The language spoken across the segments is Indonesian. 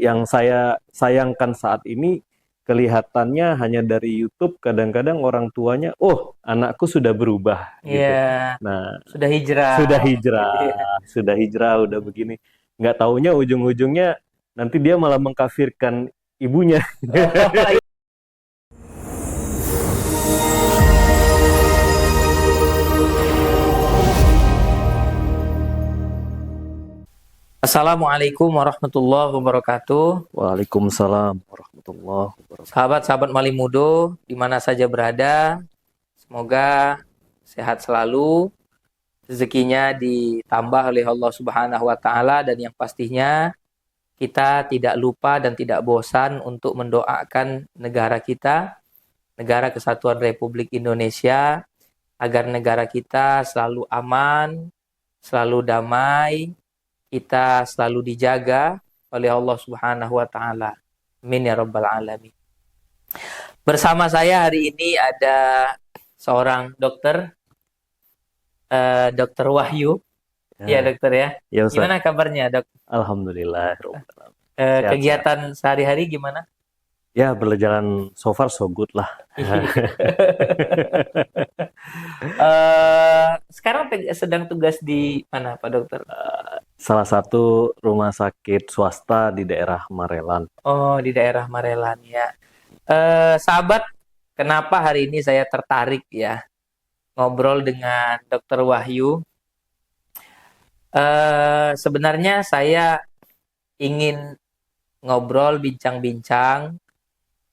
yang saya sayangkan saat ini kelihatannya hanya dari YouTube, kadang-kadang orang tuanya, oh anakku sudah berubah Iya, gitu. Nah, sudah hijrah, sudah gitu hijrah, ya. sudah hijrah, udah Hmm. begini. Nggak taunya ujung-ujungnya nanti dia malah mengkafirkan ibunya. Oh, Assalamualaikum warahmatullahi wabarakatuh. Waalaikumsalam warahmatullahi wabarakatuh. Sahabat-sahabat Malimudo, di mana saja berada, semoga sehat selalu, rezekinya ditambah oleh Allah Subhanahu wa taala dan yang pastinya kita tidak lupa dan tidak bosan untuk mendoakan negara kita, negara kesatuan Republik Indonesia, agar negara kita selalu aman, selalu damai, kita selalu dijaga oleh Allah Subhanahu wa taala. Amin ya rabbal alamin. Bersama saya hari ini ada seorang dokter, Dokter Wahyu. Ya Ya, dokter ya. ya Ustaz. Gimana kabarnya dok? Alhamdulillah. Sehat-sehat. Kegiatan sehari-hari gimana? Ya, berjalan so far so good lah. Sekarang sedang tugas di mana Pak Dokter? Salah satu rumah sakit swasta di daerah Marelan. Oh di daerah Marelan ya. Sahabat, kenapa hari ini saya tertarik ya ngobrol dengan Dokter Wahyu? Sebenarnya saya ingin ngobrol bincang-bincang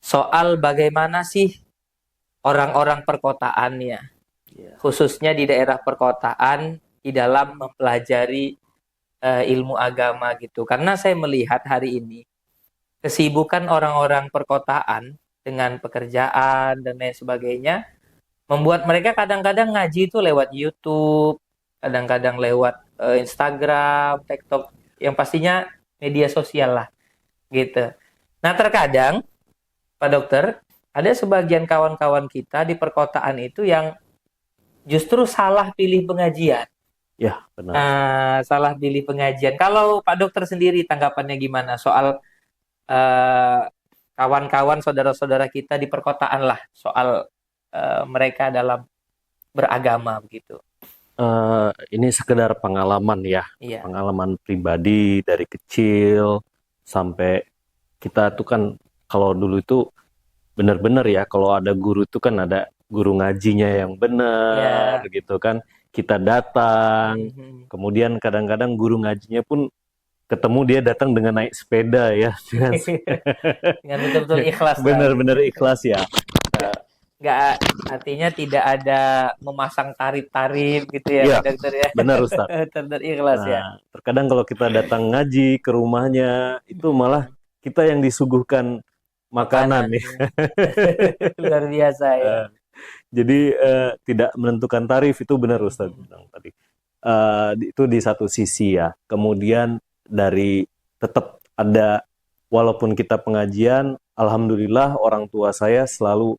soal bagaimana sih orang-orang perkotaan ya, Ya. khususnya di daerah perkotaan di dalam mempelajari ilmu agama gitu. Karena saya melihat hari ini kesibukan orang-orang perkotaan dengan pekerjaan dan lain sebagainya membuat mereka kadang-kadang ngaji itu lewat YouTube, kadang-kadang lewat Instagram, TikTok, yang pastinya media sosial lah gitu. Nah, terkadang Pak Dokter, ada sebagian kawan-kawan kita di perkotaan itu yang justru salah pilih pengajian. Ya, benar. Salah pilih pengajian. Kalau Pak Dokter sendiri tanggapannya gimana soal eh, kawan-kawan, saudara-saudara kita di perkotaan lah, soal mereka dalam beragama begitu. Ini sekedar pengalaman ya, Iya, pengalaman pribadi dari kecil sampai kita tuh kan kalau dulu itu benar-benar ya, kalau ada guru itu kan ada guru ngajinya yang benar iya. gitu kan. Kita datang, Mhm. kemudian kadang-kadang guru ngajinya pun ketemu dia datang dengan naik sepeda ya, dengan Dengan betul-betul ikhlas lah gitu. benar-benar ikhlas ya. Nggak, nggak, artinya tidak ada memasang tarif-tarif gitu ya Iya, Pak Dokter ya. benar Ustaz. Benar ikhlas ya. Nah, terkadang kalau kita datang ngaji ke rumahnya, itu malah Mhm. kita yang disuguhkan makanan Makanan nih. ya. Luar biasa ya. Jadi tidak menentukan tarif itu benar Ustaz Mhm. bilang tadi. Itu di satu sisi ya. Kemudian dari tetap ada walaupun kita pengajian, alhamdulillah orang tua saya selalu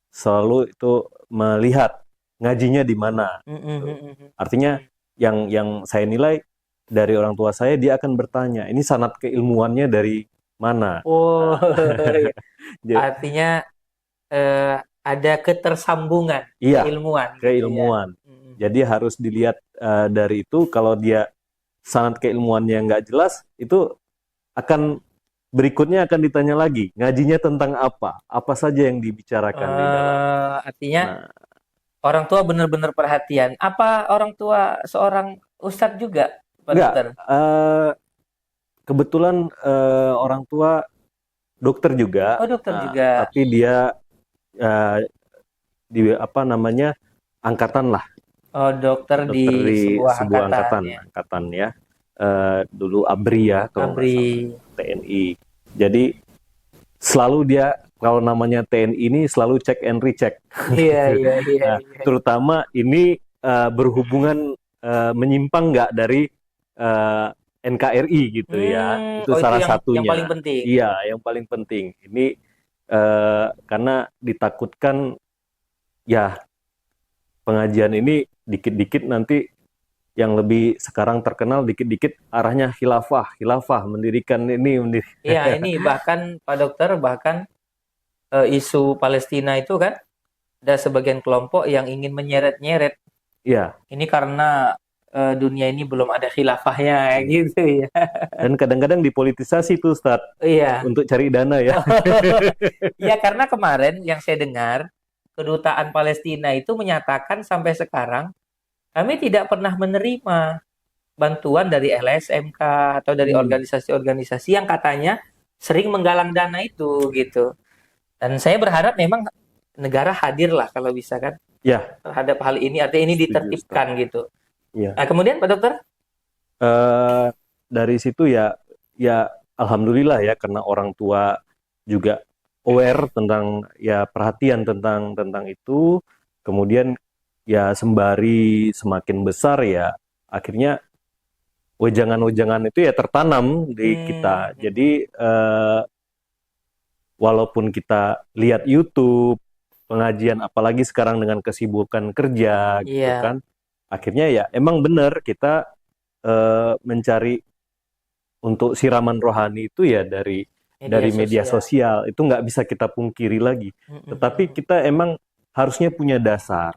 selalu itu melihat ngajinya di mana Mhm, gitu. mhm, mhm. Artinya yang saya nilai dari orang tua saya dia akan bertanya, ini sanad keilmuannya dari mana? Oh, Nah, ja- artinya eh, ada ketersambungan iya, keilmuan gitu ya. keilmuan. Mhm. Jadi harus dilihat dari itu kalau dia sanad keilmuannya nggak jelas, itu akan berikutnya akan ditanya lagi, ngajinya tentang apa? Apa saja yang dibicarakan di dalam. Artinya Nah, orang tua benar-benar perhatian. Apa orang tua seorang ustadz juga, Pak enggak, Dokter? kebetulan orang tua dokter juga, Oh, dokter juga. tapi dia eh, di apa namanya angkatan lah, Oh, dokter di dokter di sebuah sebuah angkatan angkatan, ya. angkatan ya. Dulu ABRI ya kalau nggak Abri. salah, TNI. Jadi selalu dia kalau namanya TNI ini selalu cek and recheck. Iya, iya, iya, Nah, iya. terutama ini berhubungan menyimpang nggak dari eh, NKRI gitu ya. Itu Oh itu salah yang paling satunya. penting. Iya, yang paling penting. Ini karena ditakutkan ya pengajian ini dikit-dikit nanti yang lebih sekarang terkenal dikit-dikit arahnya khilafah, mendirikan ini, Iya, ini bahkan Pak Dokter, bahkan isu Palestina itu kan ada sebagian kelompok yang ingin menyeret-nyeret. ya. Ini karena dunia ini belum ada khilafahnya gitu ya. Dan kadang-kadang dipolitisasi tuh Ustaz Iya. untuk cari dana ya. Iya, karena kemarin yang saya dengar, kedutaan Palestina itu menyatakan sampai sekarang kami tidak pernah menerima bantuan dari LSMK atau dari Hmm. organisasi-organisasi yang katanya sering menggalang dana itu gitu. Dan saya berharap memang negara hadir lah kalau bisa kan Ya, terhadap hal ini, artinya ini setuju Ustaz. ditertibkan gitu. Ya. Nah, kemudian Pak Dokter? Eh, dari situ ya alhamdulillah ya karena orang tua juga aware tentang ya perhatian tentang itu, kemudian ya sembari semakin besar ya akhirnya wejangan-wejangan itu ya tertanam di kita. Jadi walaupun kita lihat YouTube pengajian, apalagi sekarang dengan kesibukan kerja gitu Iya, kan, akhirnya ya emang benar kita mencari untuk siraman rohani itu ya dari media sosial. Itu nggak bisa kita pungkiri lagi. Tetapi kita emang harusnya punya dasar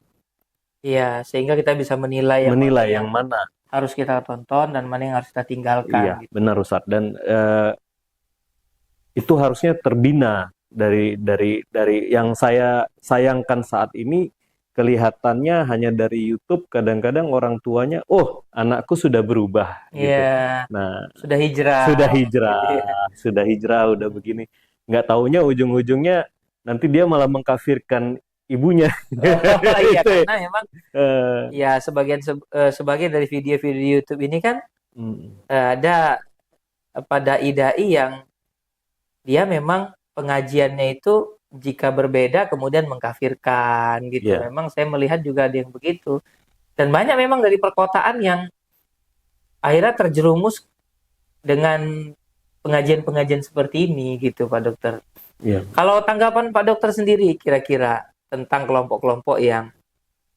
Iya, sehingga kita bisa menilai yang mana menilai yang yang mana. harus kita tonton dan mana yang harus kita tinggalkan Iya, gitu. benar Ustaz. Dan itu harusnya terbina dari yang saya sayangkan saat ini, kelihatannya hanya dari YouTube. Kadang-kadang orang tuanya, oh anakku sudah berubah gitu. Iya, Nah, sudah hijrah sudah gitu hijrah, ya. sudah hijrah, udah begini. Nggak taunya ujung-ujungnya nanti dia malah mengkafirkan ibunya. Oh iya, Itu ya. karena memang Eh, ya sebagian dari video-video YouTube ini kan mm, ada dai-dai yang dia memang pengajiannya itu jika berbeda kemudian mengkafirkan gitu. ya, Memang saya melihat juga ada yang begitu. Dan banyak memang dari perkotaan yang akhirnya terjerumus dengan pengajian-pengajian seperti ini gitu, Pak Dokter. ya. Kalau tanggapan Pak Dokter sendiri kira-kira tentang kelompok-kelompok yang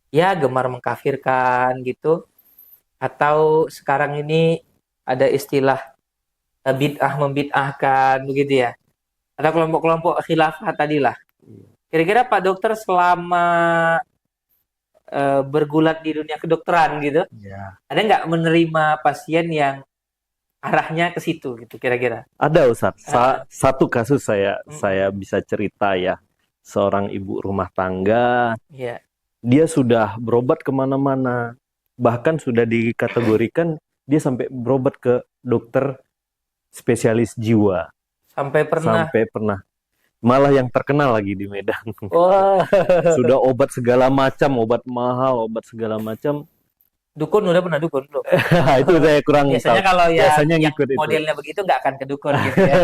ya gemar mengkafirkan gitu, atau sekarang ini ada istilah bid'ah membid'ahkan begitu ya, atau kelompok-kelompok khilafah tadi lah. Kira-kira Pak Dokter selama bergulat di dunia kedokteran gitu, Ya. ada nggak menerima pasien yang arahnya ke situ gitu kira-kira? Ada Ustaz, Ah, satu kasus saya mm, bisa cerita ya. Seorang ibu rumah tangga, ya, dia sudah berobat kemana-mana. Bahkan sudah dikategorikan dia sampai berobat ke dokter spesialis jiwa. sampai pernah. Sampai pernah. Malah yang terkenal lagi di Medan. Wah, Sudah obat segala macam, obat mahal, obat segala macam. dukun udah pernah dukun belum? Itu saya kurang tahu. Biasanya kalau Biasanya yang ngikut itu. modelnya begitu nggak akan ke dukun gitu ya.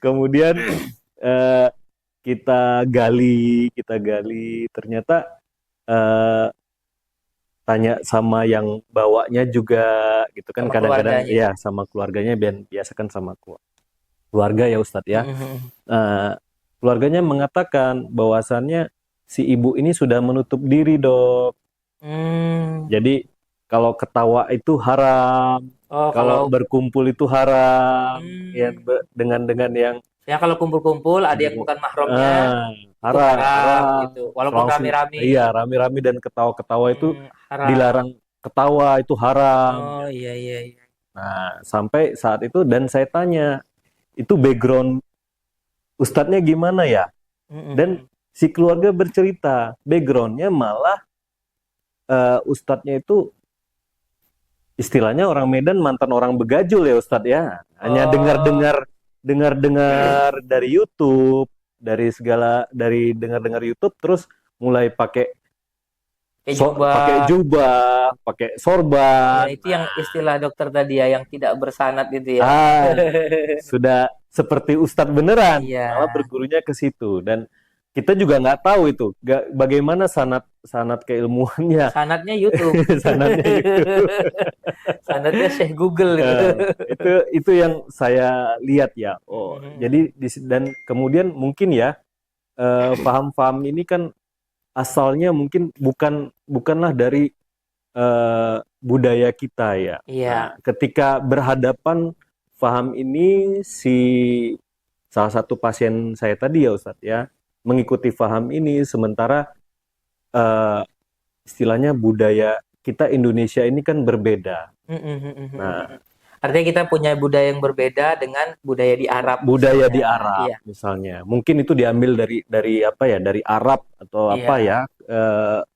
Kemudian eh, kita gali, ternyata eh, tanya sama yang bawanya juga gitu kan, Sama kadang-kadang keluarganya. ya sama keluarganya, biasa kan sama keluarga ya Ustadz ya. Mhm. Eh, keluarganya mengatakan bahwasannya si ibu ini sudah menutup diri dok. Hmm. Jadi kalau ketawa itu haram, Oh, kalau berkumpul itu haram, ya dengan yang ya kalau kumpul-kumpul ada yang bukan mahramnya itu haram, haram gitu. Walaupun langsung rame-rame. iya rame-rame dan ketawa-ketawa itu Haram. dilarang, ketawa itu haram. Oh iya iya iya. Nah sampai saat itu dan saya tanya itu background ustadznya gimana ya, dan si keluarga bercerita backgroundnya malah ustadznya itu istilahnya orang Medan mantan orang begajul ya Ustadz ya. Hanya dengar-dengar dari YouTube, dari dengar-dengar YouTube terus mulai pakai jubah, pakai sorban. Ya, itu yang istilah dokter tadi ya, yang tidak bersanad gitu ya. Sudah seperti Ustadz beneran, Iya. malah bergurunya ke situ. Dan kita juga nggak tahu itu bagaimana sanad keilmuannya. Sanadnya YouTube. Sanadnya YouTube. Sanadnya Syekh Google gitu. Itu yang saya lihat ya. Oh, jadi dan kemudian mungkin ya paham-paham ini kan asalnya mungkin bukanlah dari budaya kita ya. Iya. Nah, ketika berhadapan faham ini, salah satu pasien saya tadi ya Ustadz ya, mengikuti faham ini, sementara eh, istilahnya budaya kita Indonesia ini kan berbeda. Nah, Artinya kita punya budaya yang berbeda dengan budaya di Arab budaya misalnya. di Arab Iya. misalnya, mungkin itu diambil dari apa ya, dari Arab atau apa Iya. ya,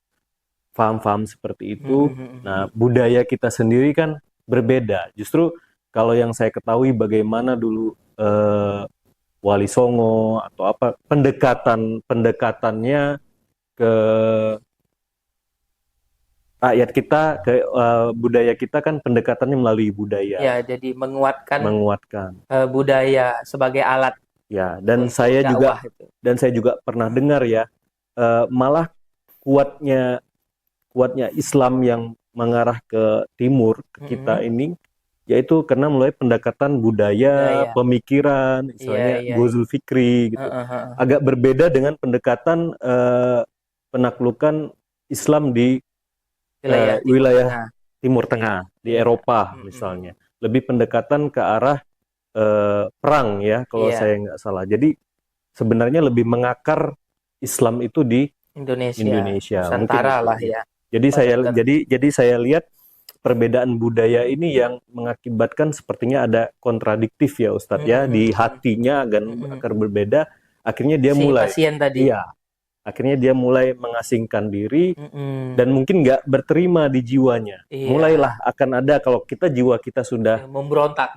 faham-faham seperti itu. Nah, budaya kita sendiri kan berbeda. Justru kalau yang saya ketahui bagaimana dulu Wali Songo atau apa pendekatannya ke rakyat kita, ke budaya kita kan pendekatannya melalui budaya, Ya, jadi menguatkan menguatkan. budaya sebagai alat Ya, dan untuk saya juga dakwah itu. pernah dengar ya, malah kuatnya Islam yang mengarah ke timur ke kita ini, yaitu karena melalui pendekatan budaya, Budaya. pemikiran, misalnya Iya. Ghazul Fikri gitu. Agak berbeda dengan pendekatan penaklukan Islam di wilayah Timur Tengah, di Eropa misalnya. Lebih pendekatan ke arah perang ya, kalau Iya. saya nggak salah. Jadi sebenarnya lebih mengakar Islam itu di Indonesia. Nusantara Mungkin lah itu. ya. Jadi Benar. jadi saya lihat perbedaan budaya ini yang mengakibatkan sepertinya ada kontradiktif ya Ustadz ya, di hatinya agar berbeda. Akhirnya dia Si mulai, pasien tadi. iya, akhirnya dia mulai mengasingkan diri dan mungkin nggak berterima di jiwanya. Iya. Mulailah akan ada, kalau jiwa kita sudah Memberontak.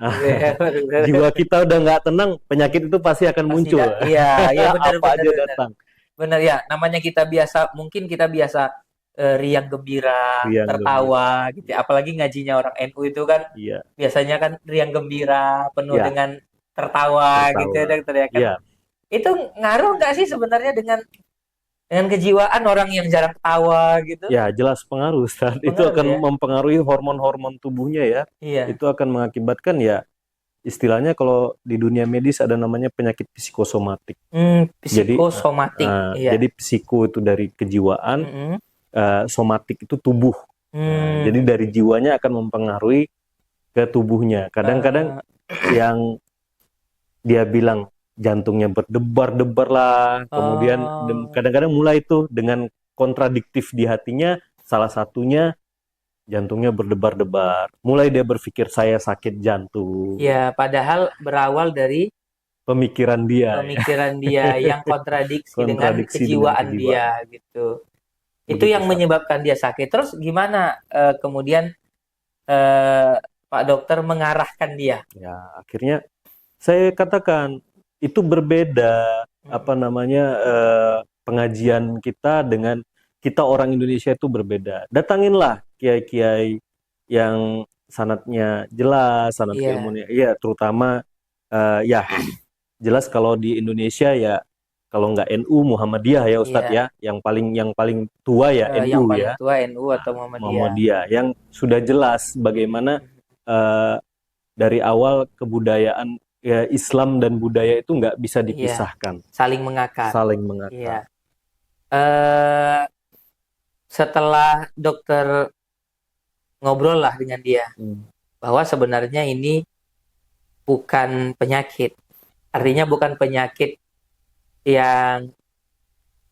jiwa kita udah nggak tenang, penyakit itu pasti akan muncul. Iya, benar. Apa aja datang. Benar ya, namanya mungkin kita biasa riang gembira, tertawa gitu. Apalagi ngajinya orang NU itu kan, iya, biasanya kan riang gembira, penuh dengan tertawa gitu ya, teriakan. Iya. Itu ngaruh nggak sih sebenarnya dengan kejiwaan orang yang jarang tawa gitu? Ya, jelas pengaruh, Ustaz. Itu akan mempengaruhi hormon-hormon tubuhnya ya. Iya. Itu akan mengakibatkan ya, istilahnya kalau di dunia medis ada namanya penyakit psikosomatik. Psikosomatik. Jadi psiko itu dari kejiwaan, somatik itu tubuh. Jadi dari jiwanya akan mempengaruhi ke tubuhnya. Kadang-kadang yang dia bilang jantungnya berdebar-debar lah, kemudian kadang-kadang mulai itu dengan kontradiktif di hatinya, salah satunya jantungnya berdebar-debar. Mulai dia berpikir saya sakit jantung. Ya, padahal berawal dari pemikiran dia yang kontradiksi dengan kejiwaan dia gitu. Itu yang menyebabkan dia sakit. Terus gimana kemudian Pak Dokter mengarahkan dia? Ya, akhirnya saya katakan itu berbeda pengajian kita dengan kita orang Indonesia itu berbeda. Datanginlah kiai-kiai yang sanadnya jelas, sanad ilmunya, ya terutama jelas kalau di Indonesia ya, kalau nggak NU Muhammadiyah ya Ustadz ya, yang paling tua ya NU yang paling ya. tua NU atau Muhammadiyah yang sudah jelas bagaimana dari awal kebudayaan ya, Islam dan budaya itu nggak bisa dipisahkan. Saling mengakar. Iya. Setelah dokter ngobrol lah dengan dia bahwa sebenarnya ini bukan penyakit. Artinya bukan penyakit yang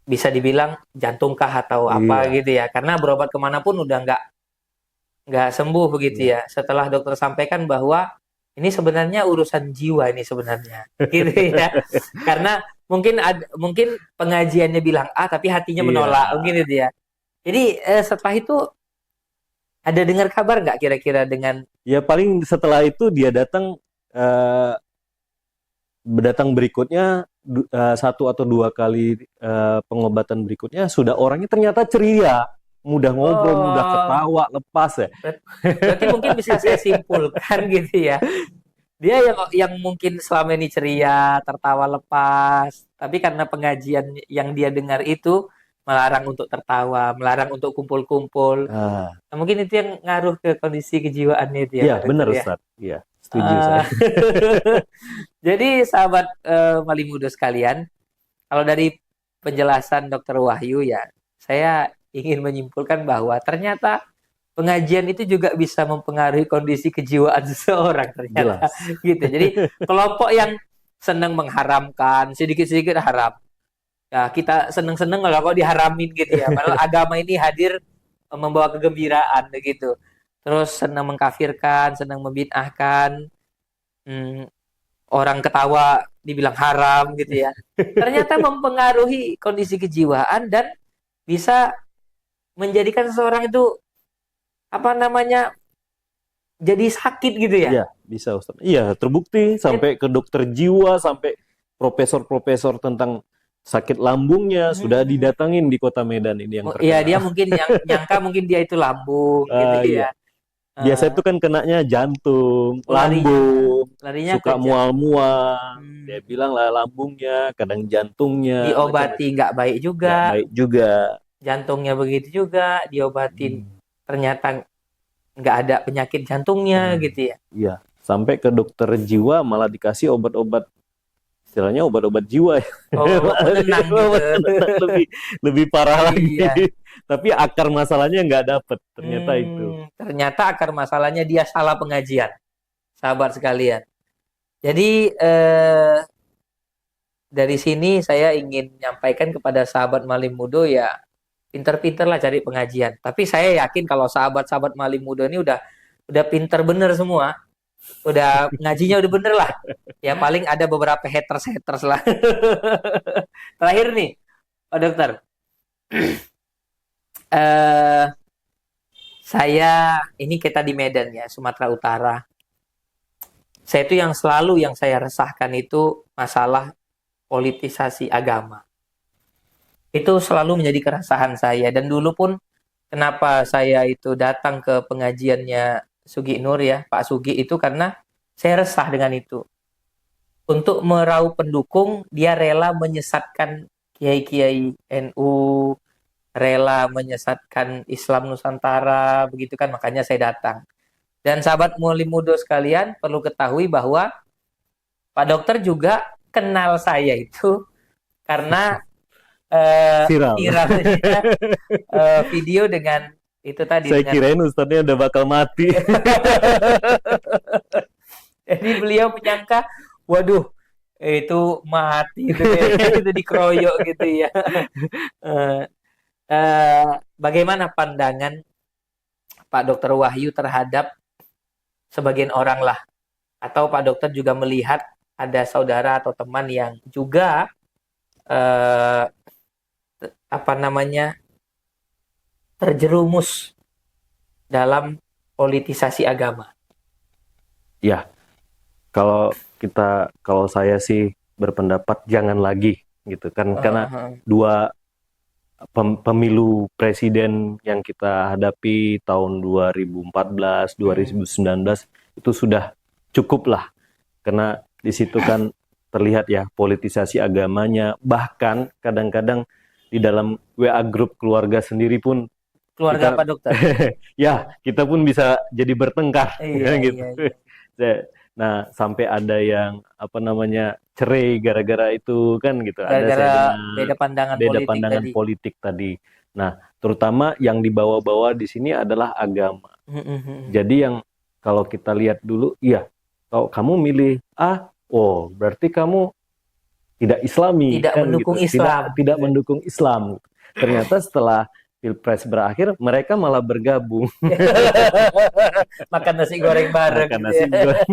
bisa dibilang jantungkah atau apa gitu ya, karena berobat kemanapun udah nggak sembuh begitu ya. Setelah dokter sampaikan bahwa ini sebenarnya urusan jiwa ini sebenarnya, gitu ya. Karena mungkin pengajiannya bilang tapi hatinya menolak, mungkin itu ya. Jadi setelah itu ada dengar kabar nggak kira-kira dengan? Ya paling setelah itu dia datang berikutnya 1 atau 2 kali pengobatan berikutnya sudah orangnya ternyata ceria, mudah ngobrol, mudah ketawa, lepas ya. Berarti mungkin bisa saya simpulkan gitu ya. Dia yang mungkin selama ini ceria, tertawa lepas, tapi karena pengajian yang dia dengar itu melarang untuk tertawa, melarang untuk kumpul-kumpul. Nah, mungkin itu yang ngaruh ke kondisi kejiwaannya itu ya. Iya, benar Ustaz. Iya, setuju saya. Jadi sahabat Malimudo sekalian, kalau dari penjelasan Dr. Wahyu ya, saya ingin menyimpulkan bahwa ternyata pengajian itu juga bisa mempengaruhi kondisi kejiwaan seseorang ternyata. Jelas. Gitu. Jadi kelompok yang senang mengharamkan, sedikit-sedikit haram. Ya, kita seneng-seneng kalau kok diharamin gitu ya. Padahal agama ini hadir membawa kegembiraan begitu. Terus senang mengkafirkan, senang membid'ahkan, hmm, orang ketawa dibilang haram gitu ya. Ternyata mempengaruhi kondisi kejiwaan dan bisa menjadikan seseorang itu apa namanya jadi sakit gitu ya. Iya, bisa Ustaz. Iya, terbukti sampai ke dokter jiwa, sampai profesor-profesor tentang sakit lambungnya sudah Hmm. didatangin di kota Medan ini yang Iya, dia terkena. mungkin yang nyangka mungkin dia itu lambung gitu Iya. ya. Biasa Eh, itu kan kenanya jantung, larinya lambung, larinya ke suka mual-mual. Dia hmm, bilang lah lambungnya, kadang jantungnya, diobati macam-macam. nggak baik Nggak juga, baik juga. jantungnya begitu juga, diobatin Hmm. ternyata nggak ada penyakit jantungnya Hmm. gitu ya. Iya, sampai ke dokter jiwa malah dikasih obat-obat, istilahnya obat-obat jiwa ya. Oh, penenang Obat gitu. penenang lebih parah lagi. Iya. Tapi akar masalahnya nggak dapet, ternyata itu. Ternyata akar masalahnya dia salah pengajian, sahabat sekalian. Jadi dari sini saya ingin menyampaikan kepada sahabat Malim Mudo ya pinter-pinter lah cari pengajian. Tapi saya yakin kalau sahabat-sahabat Malim Mudo ini udah pinter bener semua, udah ngajinya udah bener lah. Ya paling ada beberapa haters lah. Terakhir nih, Pak Dokter, eh saya ini kita di Medan ya, Sumatera Utara. Saya itu yang saya resahkan itu masalah politisasi agama. Itu selalu menjadi keresahan saya. Dan dulu pun kenapa saya itu datang ke pengajiannya Sugi Nur ya, Pak Sugi itu karena saya resah dengan itu. Untuk meraup pendukung, dia rela menyesatkan kiai-kiai NU, rela menyesatkan Islam Nusantara, begitu kan, makanya saya datang. Dan sahabat Mulim Mudo sekalian perlu ketahui bahwa Pak Dokter juga kenal saya itu karena Viral. viralnya video dengan itu tadi Saya dengan kirain Ustadznya udah bakal mati. jadi beliau menyangka waduh itu mati itu itu dikeroyok gitu ya. Eh, Bagaimana pandangan Pak Dokter Wahyu terhadap sebagian orang lah atau Pak Dokter juga melihat ada saudara atau teman yang juga eh, apa namanya terjerumus dalam politisasi agama. Ya, kalau saya sih berpendapat jangan lagi gitu kan, karena dua pemilu presiden yang kita hadapi tahun 2014, 2019 itu sudah cukup lah, karena di situ kan terlihat ya politisasi agamanya, bahkan kadang-kadang di dalam WA grup keluarga sendiri pun Keluarga kita Pak Dokter. ya kita pun bisa jadi bertengkar Iya, ya gitu. iya, iya. Nah, sampai ada yang apa namanya cerai gara-gara itu kan gitu. Ada saya Gara-gara dengar beda pandangan beda politik pandangan tadi. politik tadi. Nah, terutama yang dibawa-bawa di sini adalah agama. Jadi yang kalau kita lihat dulu, iya, kalau kamu milih A, oh berarti kamu tidak Islami Tidak kan mendukung gitu. Islam. Tidak mendukung Islam. Ternyata setelah Pilpres berakhir, mereka malah bergabung. Makan nasi goreng bareng Makan gitu nasi ya. goreng.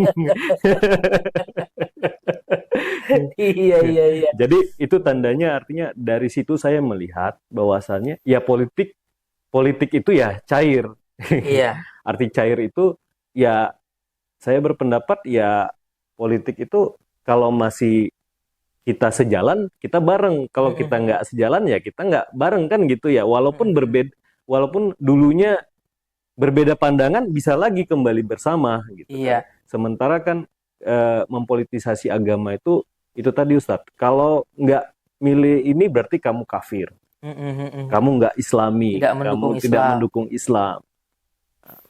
Iya, iya, iya. Jadi itu tandanya, artinya dari situ saya melihat bahwasannya ya politik itu ya cair. Iya. Arti cair itu ya saya berpendapat ya politik itu kalau masih kita sejalan kita bareng, kalau kita nggak sejalan ya kita nggak bareng kan gitu ya. Walaupun dulunya berbeda pandangan bisa lagi kembali bersama gitu Iya. kan. Sementara kan mempolitisasi agama itu tadi Ustadz, kalau nggak milih ini berarti kamu kafir, kamu nggak Islami, Tidak kamu mendukung tidak Islam. mendukung Islam.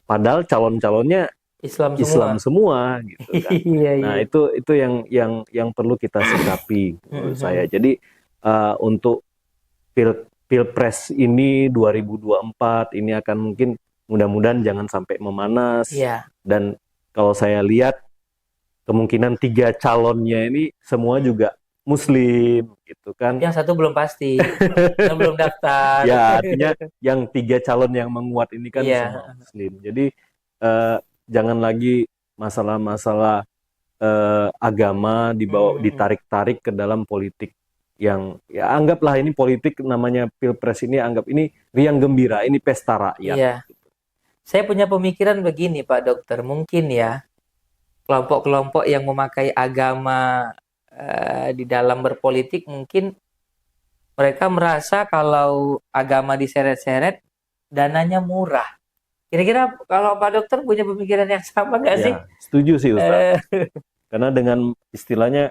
Padahal calon-calonnya Islam Islam semua. semua gitu kan. Iya, Nah, iya. itu yang perlu kita sikapi menurut saya. Jadi untuk Pilpres ini 2024 ini akan mungkin mudah-mudahan jangan sampai memanas. Iya. Dan kalau saya lihat kemungkinan 3 calonnya ini semua juga Muslim gitu kan. Yang satu belum pasti, yang belum daftar. Ya artinya yang 3 calon yang menguat ini kan Iya. semua Muslim. Jadi jangan lagi masalah-masalah agama dibawa ditarik-tarik ke dalam politik yang ya anggaplah ini politik, namanya Pilpres ini, anggap ini riang gembira, ini pesta rakyat. Iya. Saya punya pemikiran begini, Pak Dokter, mungkin ya kelompok-kelompok yang memakai agama di dalam berpolitik, mungkin mereka merasa kalau agama diseret-seret dananya murah. Kira-kira kalau Pak Dokter punya pemikiran yang sama nggak sih? Ya, setuju sih Ustaz. Eh, Karena dengan istilahnya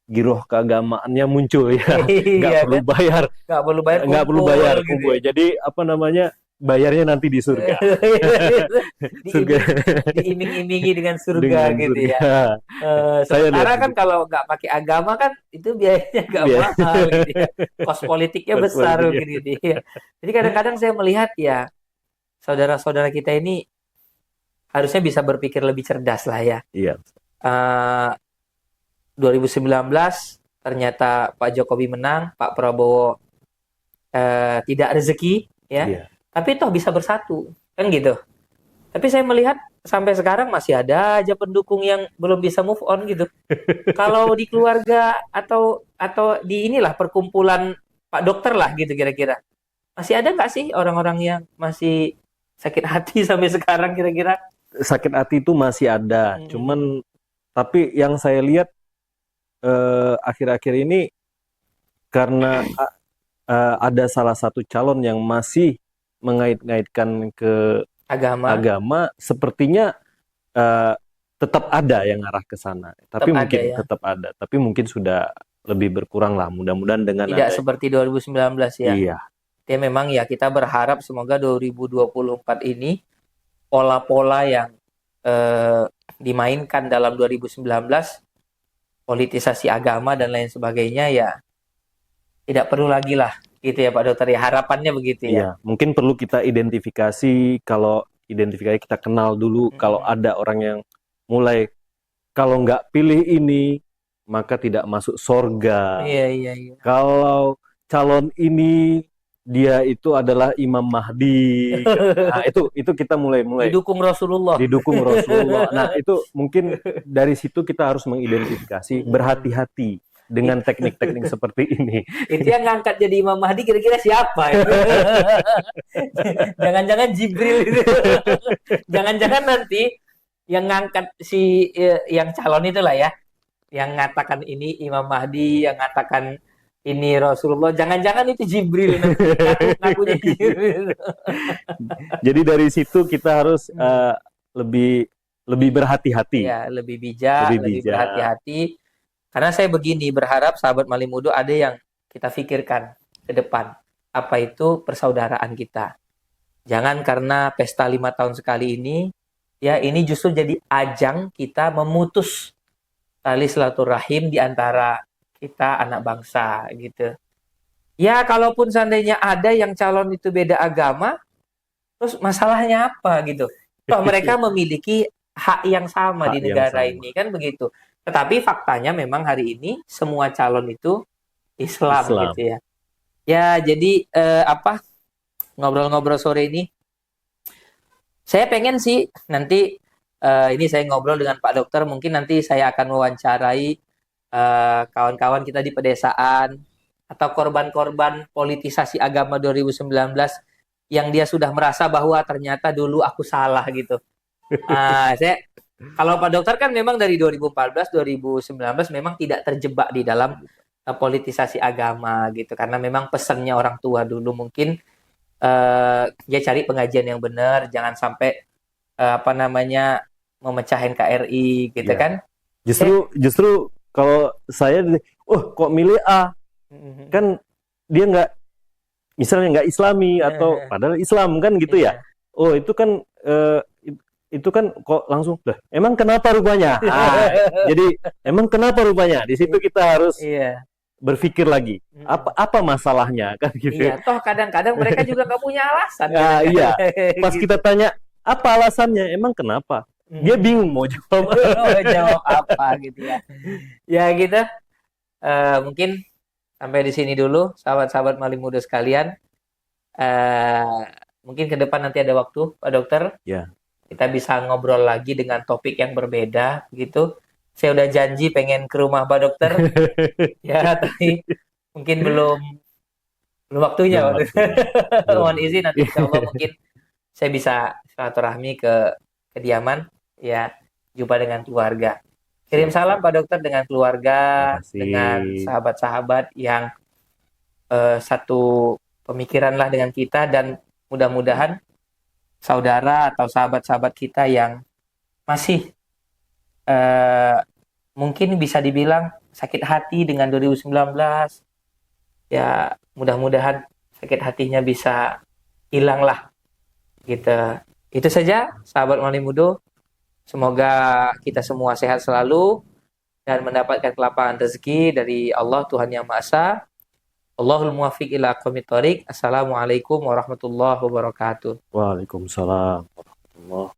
giroh keagamaannya muncul ya, nggak iya perlu kan? bayar, Nggak perlu bayar nggak perlu kumpul bayar gitu kumpul. ya. Jadi apa namanya, bayarnya nanti di surga. Surga Diiming-imingi dengan surga dengan gitu ya. surga. Saya lihat Sementara kan begitu. kalau nggak pakai agama kan itu biayanya nggak Iya. mahal gitu ya. Kos politiknya Kos besar politiknya. gitu ya. Jadi kadang-kadang saya melihat ya saudara-saudara kita ini harusnya bisa berpikir lebih cerdas lah ya. Iya. Eh, 2019 ternyata Pak Jokowi menang, Pak Prabowo tidak rezeki ya. Iya. Tapi toh bisa bersatu kan gitu. Tapi saya melihat sampai sekarang masih ada aja pendukung yang belum bisa move on gitu. Kalau di keluarga atau di inilah perkumpulan Pak Dokter lah gitu kira-kira. Masih ada nggak sih orang-orang yang masih sakit hati sampai sekarang kira-kira? Sakit hati itu masih ada, cuman tapi yang saya lihat akhir-akhir ini karena ada salah satu calon yang masih mengait-ngaitkan ke agama, sepertinya tetap ada yang arah ke sana. Tapi Tetap mungkin ada ya. tetap ada, tapi mungkin sudah lebih berkurang lah. Mudah-mudahan dengan Tidak ada. seperti 2019 ya. Iya, Ya memang ya kita berharap semoga 2024 ini pola-pola yang dimainkan dalam 2019, politisasi agama dan lain sebagainya ya tidak perlu lagi lah gitu ya Pak Dokter ya, harapannya begitu ya. iya. Mungkin perlu kita identifikasi, kalau identifikasi kita kenal dulu. Kalau ada orang yang mulai kalau nggak pilih ini maka tidak masuk surga. Iya. Kalau calon ini dia itu adalah Imam Mahdi. Nah, itu kita mulai Didukung Rasulullah. didukung Rasulullah. Nah, itu mungkin dari situ kita harus mengidentifikasi, berhati-hati dengan teknik-teknik seperti ini. Itu yang ngangkat jadi Imam Mahdi kira-kira siapa itu? Jangan-jangan Jibril itu. Jangan-jangan nanti yang ngangkat si yang calon itulah ya, yang ngatakan ini Imam Mahdi, yang ngatakan ini Rasulullah, jangan-jangan itu Jibril nanti ngakunya Jibril. Jadi dari situ kita harus lebih berhati-hati. Ya, lebih bijak, Lebih lebih bijak. berhati-hati. Karena saya begini, berharap sahabat Malimudo ada yang kita pikirkan ke depan. Apa itu persaudaraan kita. Jangan karena pesta 5 tahun sekali ini, ya ini justru jadi ajang kita memutus tali silaturahim di antara kita anak bangsa gitu. Ya kalaupun seandainya ada yang calon itu beda agama, terus masalahnya apa gitu? Toh mereka memiliki hak yang sama Hak di yang negara sama. ini kan begitu. Tetapi faktanya memang hari ini semua calon itu Islam. Gitu ya. Ya jadi ngobrol-ngobrol sore ini, saya pengen sih nanti ini saya ngobrol dengan Pak Dokter, mungkin nanti saya akan mewawancarai kawan-kawan kita di pedesaan atau korban-korban politisasi agama 2019 yang dia sudah merasa bahwa ternyata dulu aku salah gitu. Kalau Pak Dokter kan memang dari 2014, 2019 memang tidak terjebak di dalam politisasi agama gitu, karena memang pesannya orang tua dulu mungkin dia cari pengajian yang benar, jangan sampai memecah NKRI gitu kan. Justru kalau saya kok milih A, kan dia misalnya nggak Islami atau padahal Islam kan gitu ya. Oh itu kan kok langsung emang kenapa rupanya? Jadi emang kenapa rupanya? Di situ kita harus berpikir lagi apa masalahnya kan gitu. Iya, toh kadang-kadang mereka juga nggak punya alasan. Nah, iya. Pas Gitu. kita tanya apa alasannya, emang kenapa? Dia bingung mau jawab. Oh, jawab apa gitu ya. Ya gitu. Mungkin sampai di sini dulu, sahabat-sahabat Mali Muda sekalian. Eh, Mungkin ke depan nanti ada waktu, Pak Dokter. Ya. Kita bisa ngobrol lagi dengan topik yang berbeda, gitu. Saya udah janji pengen ke rumah Pak Dokter. Ya, tapi mungkin belum waktunya, Pak Dokter. Mohon izin nanti insya Allah mungkin saya bisa silaturahmi ke kediaman, ya, jumpa dengan keluarga. Kirim salam Pak Dokter dengan keluarga, Terima kasih. dengan sahabat-sahabat yang satu pemikiran lah dengan kita, dan mudah-mudahan saudara atau sahabat-sahabat kita yang masih mungkin bisa dibilang sakit hati dengan 2019, ya mudah-mudahan sakit hatinya bisa hilang lah gitu. Itu saja sahabat Mali Muda. Semoga kita semua sehat selalu dan mendapatkan kelapangan rezeki dari Allah Tuhan Yang Maha Esa. Allahul muwaffiq ila aqwamit thoriq. Assalamualaikum warahmatullahi wabarakatuh. Waalaikumsalam warahmatullahi